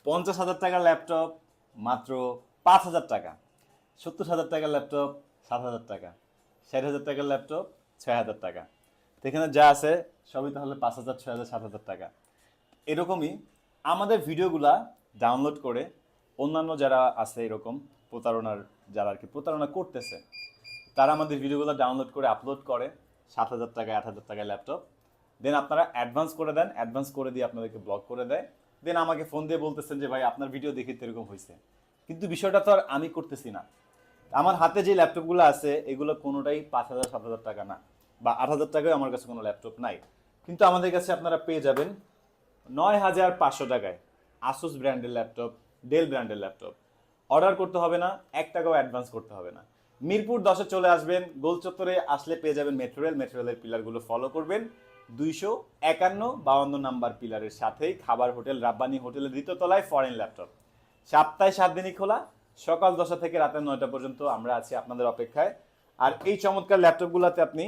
50,000 টাকার ল্যাপটপ মাত্র 5,000 টাকা, 70,000 টাকার ল্যাপটপ 7,000 টাকা, 60,000 টাকার ল্যাপটপ 6,000 টাকা। তো এখানে যা আছে সবই তাহলে 5,000, 6,000, 7,000 টাকা। এরকমই আমাদের ভিডিওগুলা ডাউনলোড করে অন্যান্য যারা আছে এরকম প্রতারণার, যারা আর কি প্রতারণা করতেছে, তারা আমাদের ভিডিওগুলো ডাউনলোড করে আপলোড করে 7,000 টাকায়, 8,000 টাকায় ল্যাপটপ। দেন আপনারা অ্যাডভান্স করে দেন, অ্যাডভান্স করে দিয়ে আপনাদেরকে ব্লক করে দেয়। দেন আমাকে ফোন দিয়ে বলতেছেন যে ভাই আপনার ভিডিও দেখে তো এরকম হয়েছে, কিন্তু বিষয়টা তো আর আমি করতেছি না। আমার হাতে যে ল্যাপটপগুলো আছে এগুলো কোনোটাই 5,000, 7,000 টাকা না, বা 8,000 টাকায় আমার কাছে কোনো ল্যাপটপ নাই। কিন্তু আমাদের কাছে আপনারা পেয়ে যাবেন 9,500 টাকায় আসুস ব্র্যান্ডের ল্যাপটপ, ডেল ব্র্যান্ডের ল্যাপটপ। অর্ডার করতে হবে না, 1 টাকাও অ্যাডভান্স করতে হবে না। মিরপুর 10-এ চলে আসবেন, গোল চত্বরে আসলে পেয়ে যাবেন মেটেরিয়ালের পিলারগুলো ফলো করবেন। 251-52 নাম্বার পিলারের সাথেই খাবার হোটেল রাব্বানি হোটেলের 2য় তলায় ফরেন ল্যাপটপ। সপ্তাহে 7 দিনই খোলা, সকাল 10টা থেকে রাতের 9টা পর্যন্ত আমরা আছি আপনাদের অপেক্ষায়। আর এই চমৎকার ল্যাপটপগুলোতে আপনি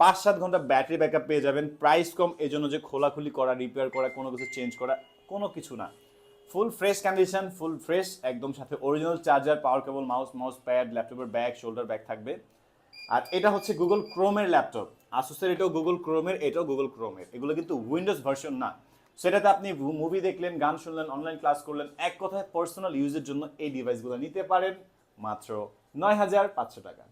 5-7 ঘন্টা ব্যাটারি ব্যাকআপ পেয়ে যাবেন। প্রাইস কম, এই জন্য যে খোলাখুলি করা, রিপেয়ার করা, কোনো কিছু চেঞ্জ করা কোনো কিছু না। Full fresh condition, full fresh একদম, সাথে অরিজিনাল চার্জার, পাওয়ার কেবল, মাউস প্যাড, ল্যাপটপের ব্যাগ, শোল্ডার ব্যাগ থাকবে। আর এটা হচ্ছে গুগল ক্রোমের ল্যাপটপ। আসুসের এটাও গুগল ক্রোমের, এটাও গুগল ক্রোমের। এগুলো কিন্তু উইন্ডোজ ভার্সন না। সেটাতে আপনি মুভি দেখলেন, গান শুনলেন, অনলাইন ক্লাস করলেন, এক কথায় পার্সোনাল ইউজের জন্য এই ডিভাইসগুলো নিতে পারেন মাত্র 9,500 টাকা।